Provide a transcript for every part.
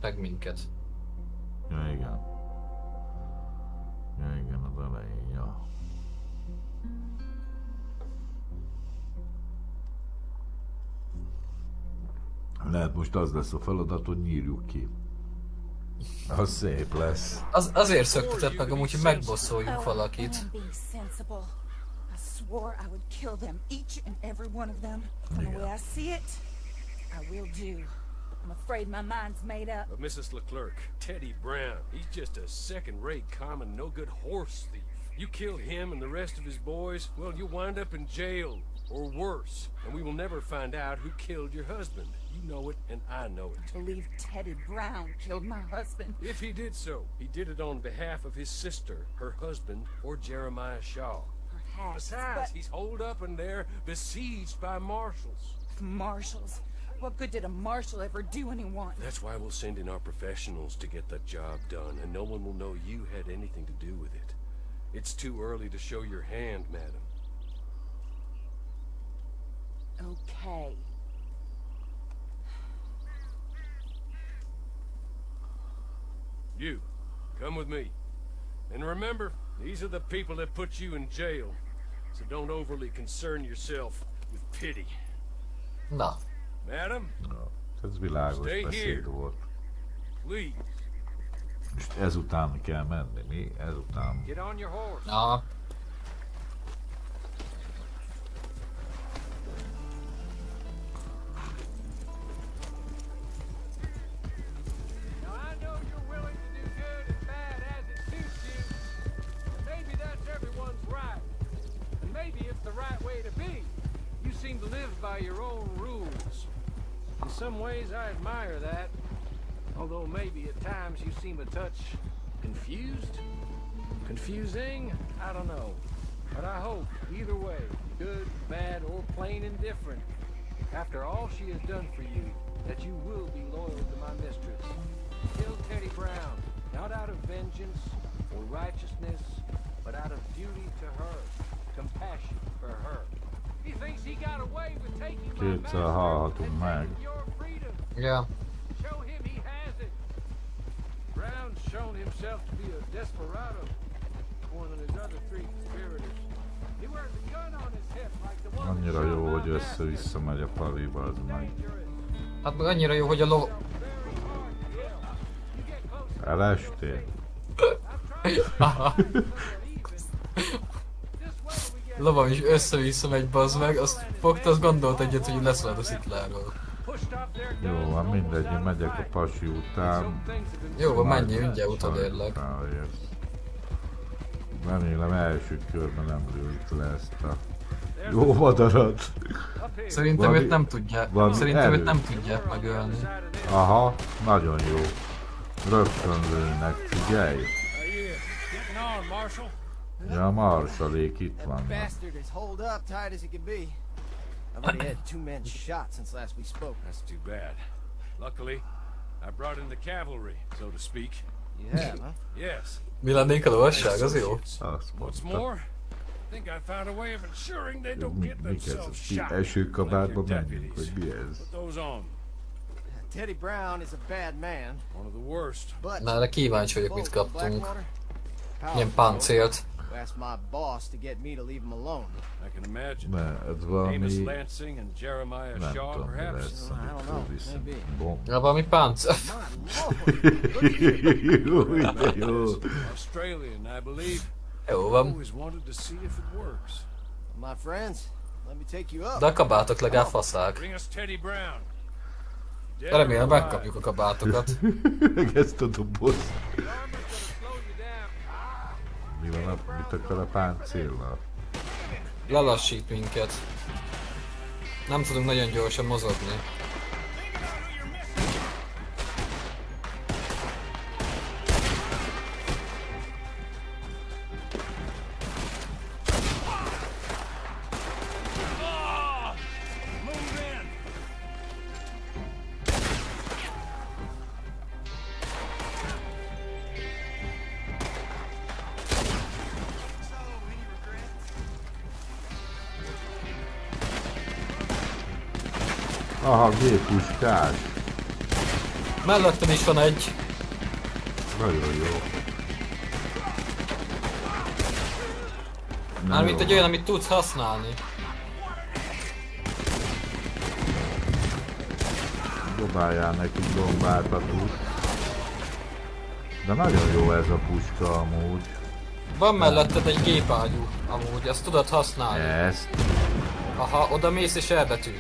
meg minket. Ja, igen. Ja, igen, az elején, ja. Lehet most az lesz a feladat, hogy nyírjuk ki. Az szép lesz. Azért szöktetett meg amúgy, hogy megbosszoljuk valakit. Swore I would kill them, each and every one of them. From the way I see it, I will do. I'm afraid my mind's made up. But Mrs. Leclerc, Teddy Brown, he's just a second-rate, common, no-good horse thief. You kill him and the rest of his boys, well, you'll wind up in jail, or worse. And we will never find out who killed your husband. You know it, and I know it. I believe Teddy Brown killed my husband. If he did so, he did it on behalf of his sister, her husband, or Jeremiah Shaw. Besides, he's holed up in there, besieged by marshals. Marshals? What good did a marshal ever do anyone? That's why we'll send in our professionals to get the job done, and no one will know you had anything to do with it. It's too early to show your hand, madam. Okay. You, come with me. And remember, these are the people that put you in jail. So don't overly concern yourself with pity. Na. Madam? No, ez világos beszéd volt. Please. Most ezután kell menni, mi? Ezután. Get on your horse. Na. By your own rules. In some ways, I admire that. Although maybe at times you seem a touch confused? Confusing? I don't know. But I hope, either way, good, bad, or plain indifferent, after all she has done for you, that you will be loyal to my mistress. Kill Teddy Brown, not out of vengeance or righteousness, but out of duty to her, compassion for her. He thinks he got away with taking my master and your freedom. Yeah. Show him he has it. Brown's shown himself to be a desperado, more than his other three conspirators. He wears a gun on his hip like the one. Annyira jó, hogy össze-vissza megy a paliba, az meg. Hát meg annyira jó, hogy a ló... Elestél? Lovam is össze-vissza megy, bazd meg, azt fogta, azt gondolt egyet, hogy leszalad a szikláról. Jó, van mindegy, én megyek a pasi után. Jó, van, menjél, mindjárt utolérlek. Remélem első körben nem lőjük le ezt a jó madarat. Szerintem őt nem tudják, szerintem őt nem tudják megölni. Aha, nagyon jó. Rögtön lőnek, figyelj! Ja, Marsalék itt vannak. Bastard is holed up, tight as he can be. I've already had 2 men shot since last we spoke. That's too bad. Luckily, I brought in the cavalry, so to speak. You have, huh? Yes. Mi lennénk a lovasság, az jó? What's more, I think I found a way of ensuring they don't get themselves shot. Esőkabátba menjünk, hogy mi ez? Put those on. Teddy Brown is a bad man. One of the worst. Na, de kíváncsi vagyok, mit kaptunk. Ilyen páncélt. Asked my boss to get me to leave him alone. I can imagine. Ne, ez valami... Amos Lansing and Jeremiah nem Shaw, tudom, mi perhaps. lesz, amit fölviszem. Ja, valami páncél. Jó, de jó. Australian, I believe. Jó van. Always wanted to see if it works. My friends, let me take you up. De a kabátok legalább faszák. Bring us Teddy Brown. De remélem megkapjuk a kabátokat. Meg ezt a dobozt. Mi van, mit akar a páncéllal? Lelassít minket. Nem tudunk nagyon gyorsan mozogni. Aha, géppuskás. Melletted is van egy. Nagyon jó. Mármint egy olyan, amit tudsz használni. Dobáljál neki gombát a tud. De nagyon jó ez a puska amúgy. Van melletted egy gépágyú, amúgy, azt tudod használni. Ezt. Aha, oda mész és elbetű.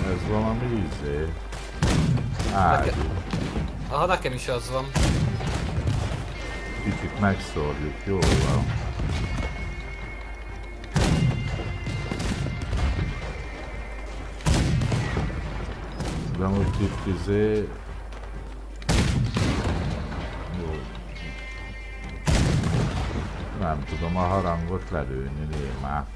Ez valami ízé. Ágyú. Aha, nekem is az van. Kicsit megszórjuk, jól van. De most itt izé... Jó. Nem tudom a harangot lelőni, némá.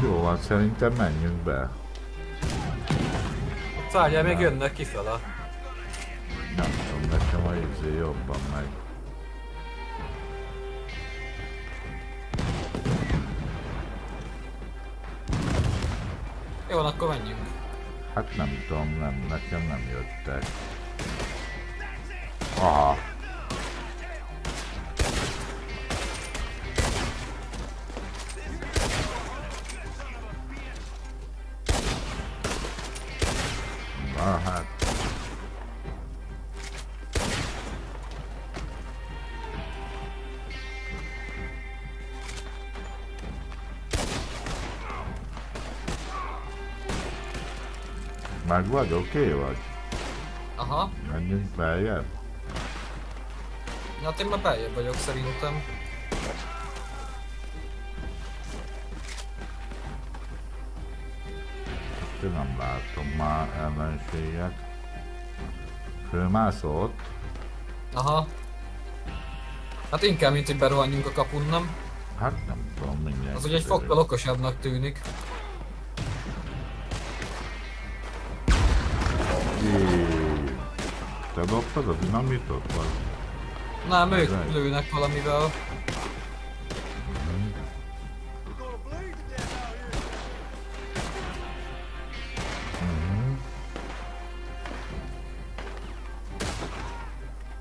Jó van, szerintem menjünk be. Várjál, még jönnek kifele. Nem tudom, nekem a izé jobban meg. Jó, akkor menjünk. Hát nem tudom, nekem nem jöttek. Aha. Hát. Meg vagy, oké vagy? Aha. Menjünk beljebb? Hát én már beljebb vagyok szerintem. Én nem látom már ellenséget. Fölmászol ott? Aha. Hát inkább, mint hogy berohanjunk a kapun, nem? Hát nem tudom, mindjárt. Az ugye egy fokkal okosabbnak tűnik. Te dobtad a dinamitot, vagy? Nem, ők lőnek valamivel.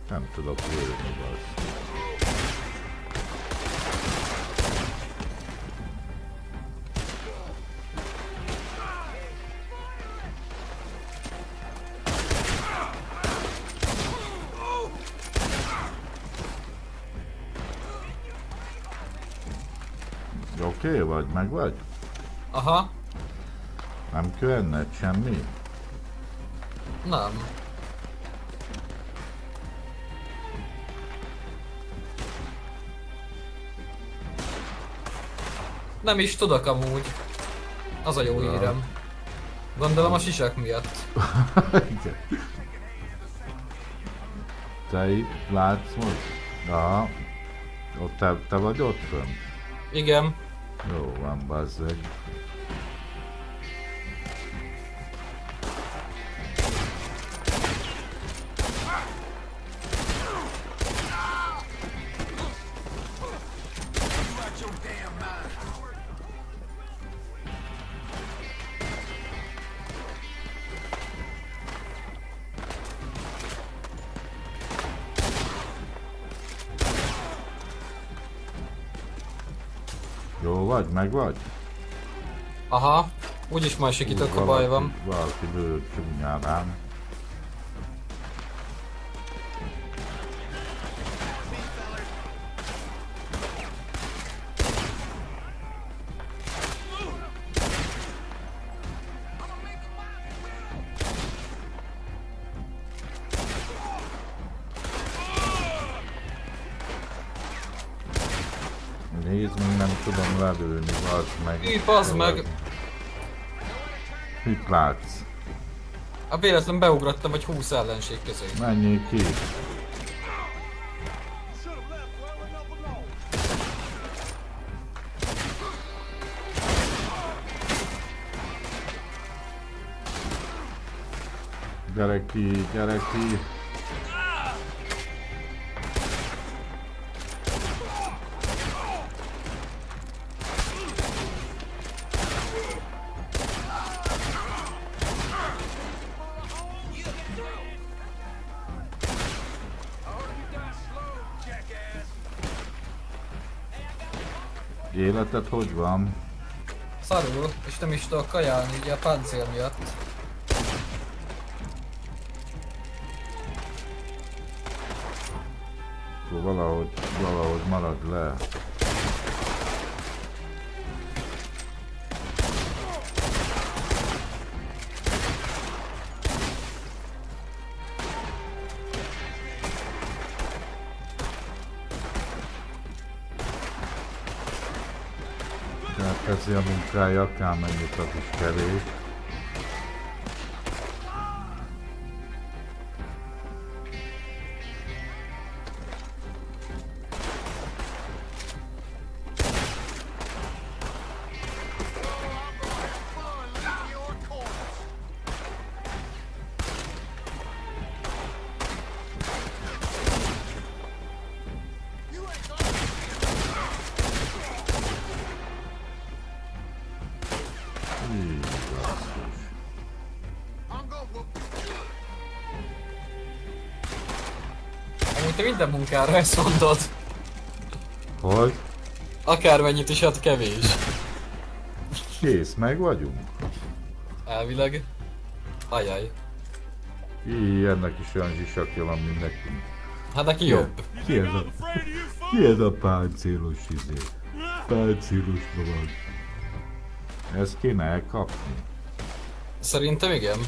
Nem tudok lőni, bassz. Oké vagy, meg vagy? Aha. Nem kell enned semmi? Nem. Nem is tudok amúgy. Az a jó hírem. Gondolom a sisak miatt. Te itt látsz most? Aha. Ott te vagy ott fönn? Igen. Jó van, bazzeg. Jó vagy, meg vagy? Aha. Úgyis majd sikítok, ha baj van. Valaki lőtt csúnyán rám. Nézd, még nem tudom lelőni, bazd meg. Hű, bazd meg! Mit látsz? A véletlen beugrottam vagy 20 ellenség közé. Menjél ki! Gyere ki, gyere ki! Életed hogy van? Szarul, és nem is tudok kajálni ugye a páncél miatt. Akkor valahogy marad le. Tehát teszi a munkája, akármennyit az is kevés. Amúgy te minden munkára ezt mondod. Hogy? Akármennyit is ad kevés. Kész, meg vagyunk? Elvileg. Ajaj. Ennek is olyan zsisakja van, mint nekünk. Hát neki jobb. Ki ez a páncélos izé? Páncélos lovag. Ezt kéne elkapni. Szerintem igen.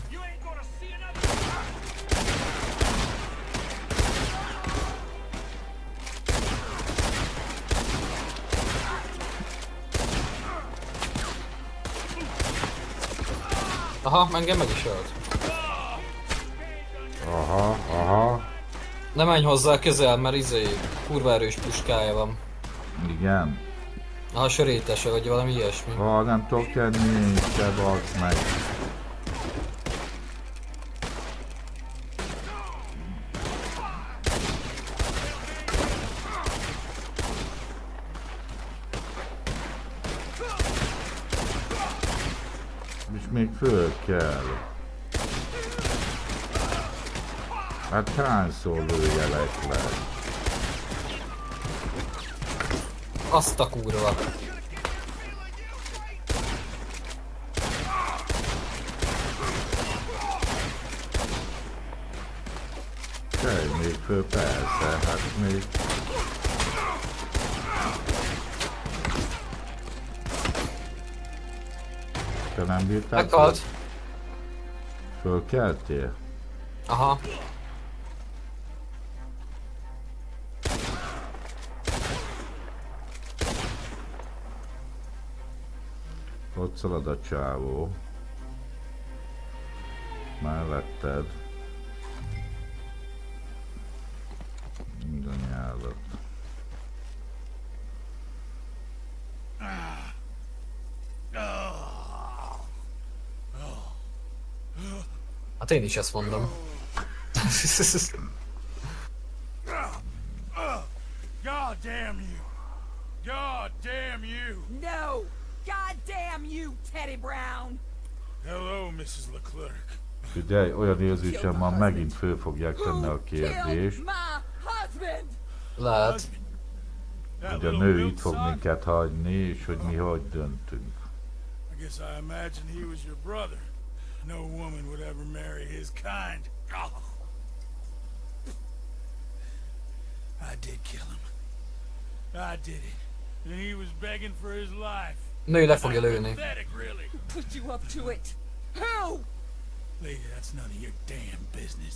Aha, engem meg is ölt. Aha. Ne menj hozzá közel, mert kurva erős puskája van. Igen. Aha, sörétese, vagy valami ilyesmi. Nem tudok enni, te balsz meg. És még föl kell. Hát hányszor lőjelek le? Azt a kurva. Kelj még föl, persze, hát még... Te nem bírtál? Meghalt. Fölkeltél? Aha. Ott szalad a csávó. Melletted. Minden nyálat. Hát én is ezt mondom. God damn you! God damn you! No! God damn you, Teddy Brown! Hello, Mrs. Leclerc. Figyelj, olyan érzésem van, megint föl fogják tenni a kérdést, Lehet. hogy a nő itt fog minket hagyni, és hogy mi hogy döntünk. I guess I imagine he was your brother. No woman would ever marry his kind. Oh. I did kill him. I did it. And he was begging for his life. Nő le fogja lőni. Pathetic, really. Put you up to it. Who? Lady, that's none of your damn business.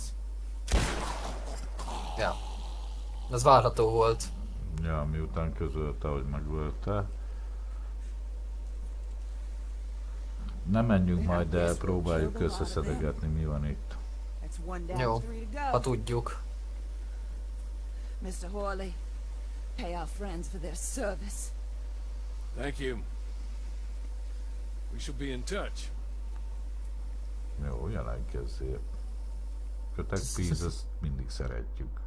Ja. Ez várható volt. Ja, miután közölte, hogy megölte. Nem menjünk majd el, próbáljuk összeszedegetni, mi van itt. That's one down, Jó, 3 to ha go. tudjuk. Mr. Horley, pay our friends for their service. Thank you. We shall be in touch. Jó, jelentkezzél. Kötek pénz, ezt mindig szeretjük.